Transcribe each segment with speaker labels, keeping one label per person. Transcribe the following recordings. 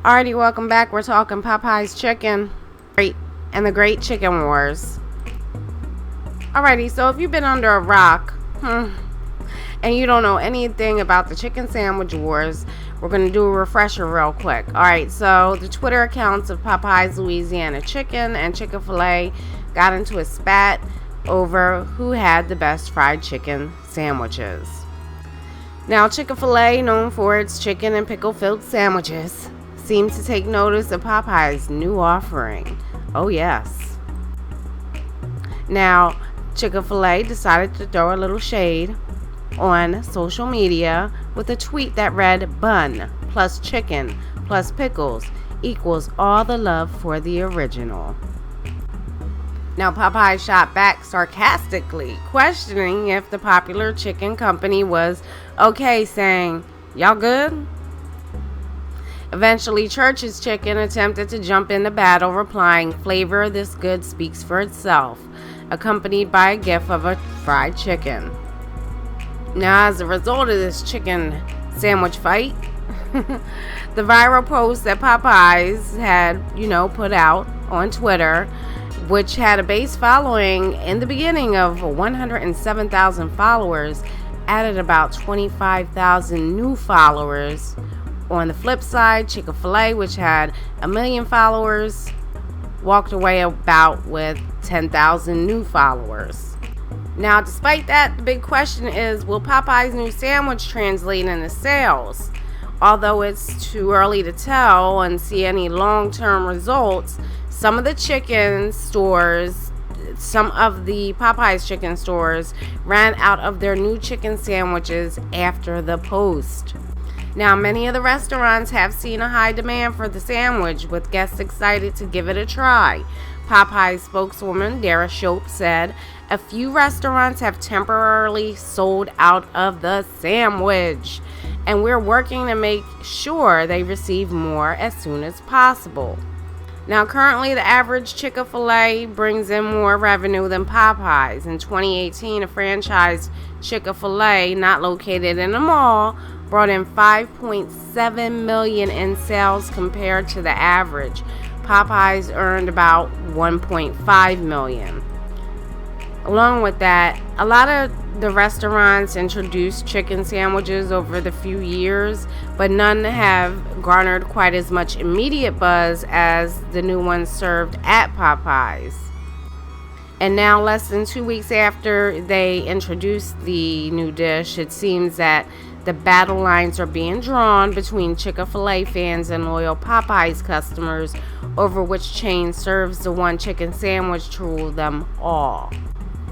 Speaker 1: Alrighty, welcome back. We're talking Popeye's chicken and the Great Chicken Wars. Alrighty, so if you've been under a rock and you don't know anything about the chicken sandwich wars, we're going to do a refresher real quick. Alright, so the Twitter accounts of Popeye's Louisiana Chicken and Chick-fil-A got into a spat over who had the best fried chicken sandwiches. Now, Chick-fil-A, known for its chicken and pickle-filled sandwiches, seemed to take notice of Popeye's new offering. Oh yes. Now, Chick-fil-A decided to throw a little shade on social media with a tweet that read, "Bun plus chicken plus pickles equals all the love for the original." Now, Popeye shot back sarcastically, questioning if the popular chicken company was okay, saying, "Y'all good?" Eventually, Church's Chicken attempted to jump in the battle, replying, "Flavor, this good speaks for itself," accompanied by a gif of a fried chicken. Now, as a result of this chicken sandwich fight, the viral post that Popeyes had, put out on Twitter, which had a base following in the beginning of 107,000 followers, added about 25,000 new followers. On the flip side, Chick-fil-A, which had 1 million followers, walked away about with 10,000 new followers. Now, despite that, the big question is, will Popeye's new sandwich translate into sales? Although it's too early to tell and see any long-term results, some of the Popeye's chicken stores ran out of their new chicken sandwiches after the post. Now, many of the restaurants have seen a high demand for the sandwich, with guests excited to give it a try. Popeye spokeswoman Dara Shope said, "A few restaurants have temporarily sold out of the sandwich, and we're working to make sure they receive more as soon as possible." Now, currently, the average Chick-fil-A brings in more revenue than Popeyes. In 2018, a franchised Chick-fil-A, not located in a mall, brought in $5.7 million in sales compared to the average. Popeyes earned about $1.5 million. Along with that, a lot of the restaurants introduced chicken sandwiches over the few years, but none have garnered quite as much immediate buzz as the new ones served at Popeyes. And now, less than 2 weeks after they introduced the new dish, it seems that the battle lines are being drawn between Chick-fil-A fans and loyal Popeyes customers over which chain serves the one chicken sandwich to rule them all.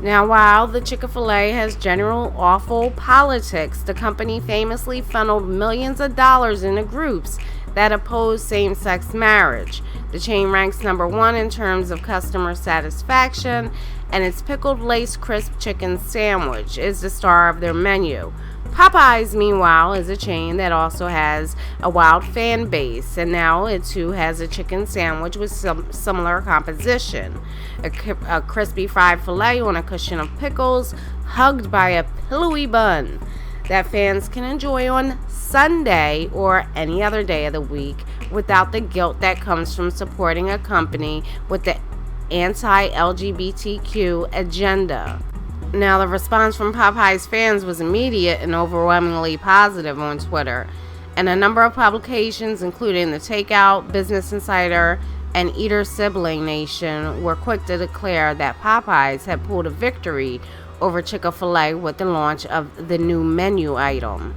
Speaker 1: Now, while the Chick-fil-A has general awful politics, the company famously funneled millions of dollars into groups that oppose same-sex marriage. The chain ranks number one in terms of customer satisfaction, and its pickled lace crisp chicken sandwich is the star of their menu. Popeyes, meanwhile, is a chain that also has a wild fan base, and now it too has a chicken sandwich with some similar composition. A crispy fried filet on a cushion of pickles, hugged by a pillowy bun that fans can enjoy on Sunday or any other day of the week without the guilt that comes from supporting a company with the anti-LGBTQ agenda. Now, the response from Popeye's fans was immediate and overwhelmingly positive on Twitter, and a number of publications, including The Takeout, Business Insider, and Eater Sibling Nation, were quick to declare that Popeyes had pulled a victory over Chick-fil-A with the launch of the new menu item.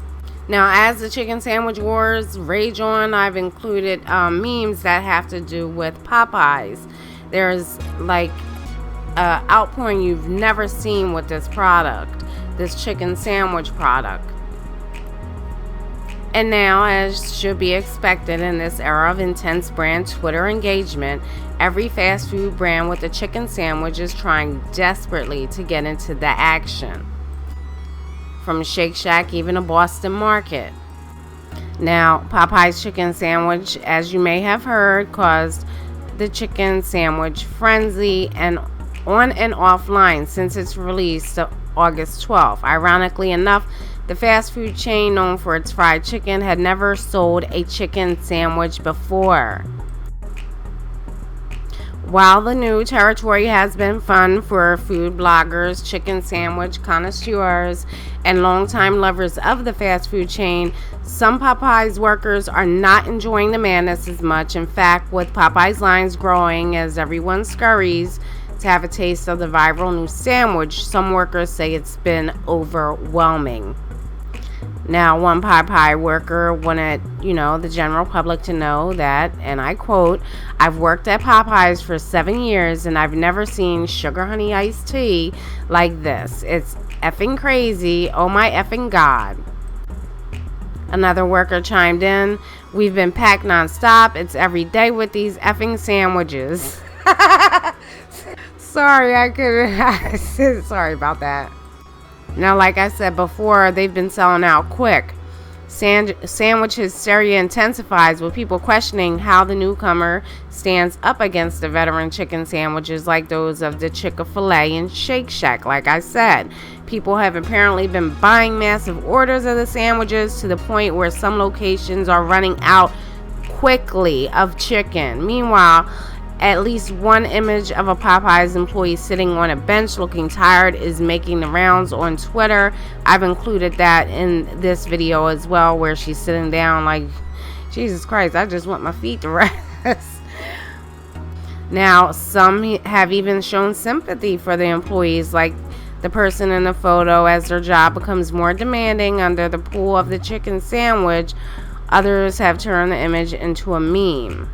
Speaker 1: Now, as the chicken sandwich wars rage on, I've included memes that have to do with Popeyes. There's outpouring you've never seen with this product, this chicken sandwich product. And now, as should be expected in this era of intense brand Twitter engagement, every fast food brand with a chicken sandwich is trying desperately to get into the action. From Shake Shack even to Boston Market. Now, Popeye's chicken sandwich, as you may have heard, caused the chicken sandwich frenzy and on and offline since its release August 12th. Ironically enough, The fast food chain, known for its fried chicken, had never sold a chicken sandwich before. While the new territory has been fun for food bloggers, chicken sandwich connoisseurs, and longtime lovers of the fast food chain, some Popeyes workers are not enjoying the madness as much. In fact, with Popeyes lines growing as everyone scurries to have a taste of the viral new sandwich, some workers say it's been overwhelming. Now, one Popeye worker wanted, the general public to know that, and I quote, "I've worked at Popeyes for 7 years and I've never seen sugar honey iced tea like this. It's effing crazy. Oh my effing God." Another worker chimed in, "We've been packed nonstop. It's every day with these effing sandwiches." Sorry, I couldn't. Sorry about that. Now, like I said before, they've been selling out quick. Sandwich hysteria intensifies with people questioning how the newcomer stands up against the veteran chicken sandwiches like those of the Chick-fil-A and Shake Shack. Like I said, people have apparently been buying massive orders of the sandwiches to the point where some locations are running out quickly of chicken. Meanwhile, at least one image of a Popeyes employee sitting on a bench looking tired is making the rounds on Twitter. I've included that in this video as well, where she's sitting down like, Jesus Christ, I just want my feet to rest. Now, some have even shown sympathy for the employees, like the person in the photo, as their job becomes more demanding under the pull of the chicken sandwich. Others have turned the image into a meme.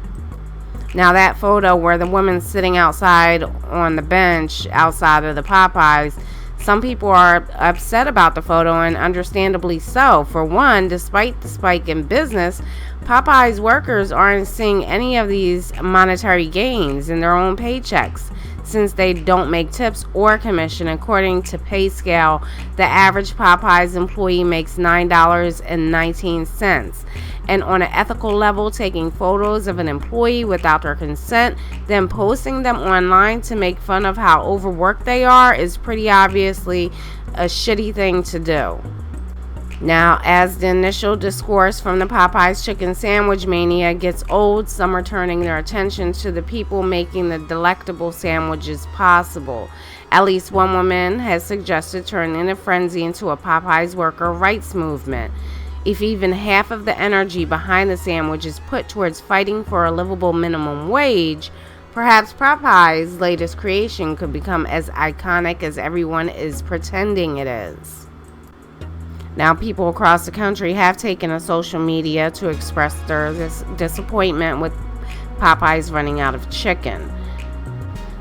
Speaker 1: Now, that photo where the woman's sitting outside on the bench outside of the Popeyes, some people are upset about the photo, and understandably so. For one, despite the spike in business, Popeyes workers aren't seeing any of these monetary gains in their own paychecks, since they don't make tips or commission. According to PayScale, the average Popeyes employee makes $9.19. And on an ethical level, taking photos of an employee without their consent, then posting them online to make fun of how overworked they are, is pretty obviously a shitty thing to do. Now, as the initial discourse from the Popeyes chicken sandwich mania gets old, some are turning their attention to the people making the delectable sandwiches possible. At least one woman has suggested turning the frenzy into a Popeyes worker rights movement. If even half of the energy behind the sandwich is put towards fighting for a livable minimum wage, perhaps Popeye's latest creation could become as iconic as everyone is pretending it is. Now, people across the country have taken to social media to express their disappointment with Popeyes running out of chicken.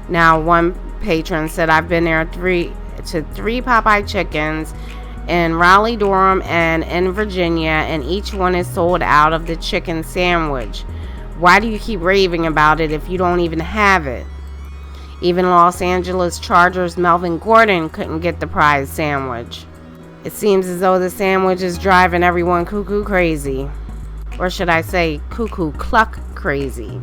Speaker 1: Now, one patron said, "I've been there three Popeye chickens in Raleigh, Durham, and in Virginia, and each one is sold out of the chicken sandwich. Why do you keep raving about it if you don't even have it?" Even Los Angeles Chargers' Melvin Gordon couldn't get the prize sandwich. It seems as though the sandwich is driving everyone cuckoo crazy. Or should I say cuckoo cluck crazy.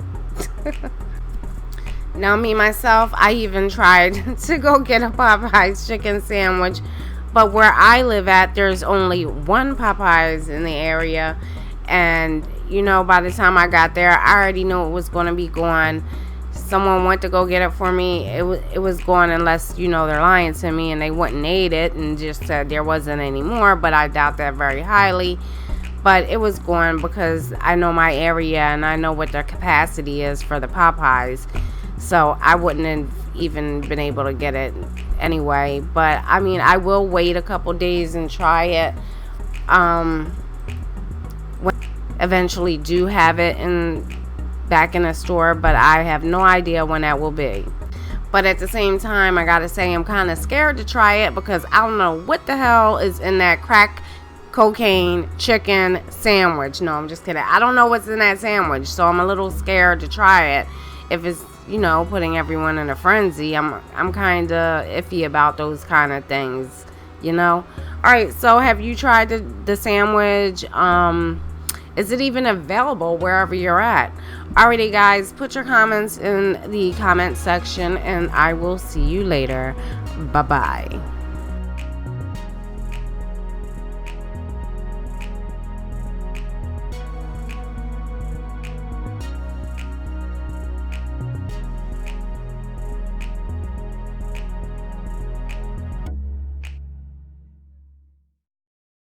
Speaker 1: Now, me myself, I even tried to go get a Popeyes chicken sandwich, but where I live at, there's only one Popeyes in the area, and by the time I got there, I already knew it was going to be gone. Someone went to go get it for me. It was gone, unless they're lying to me and they wouldn't ate it and just said there wasn't any more, but I doubt that very highly. But it was gone because I know my area and I know what their capacity is for the Popeyes, so I wouldn't have even been able to get it anyway. But I will wait a couple days and try it. Eventually do have it back in a store, but I have no idea when that will be. But at the same time, I gotta say, I'm kind of scared to try it because I don't know what the hell is in that crack cocaine chicken sandwich. No, I'm just kidding. I don't know what's in that sandwich, so I'm a little scared to try it. If it's putting everyone in a frenzy, I'm kind of iffy about those kind of things, All right, so have you tried the sandwich? Is it even available wherever you're at? Alrighty, guys, put your comments in the comment section, and I will see you later. Bye-bye.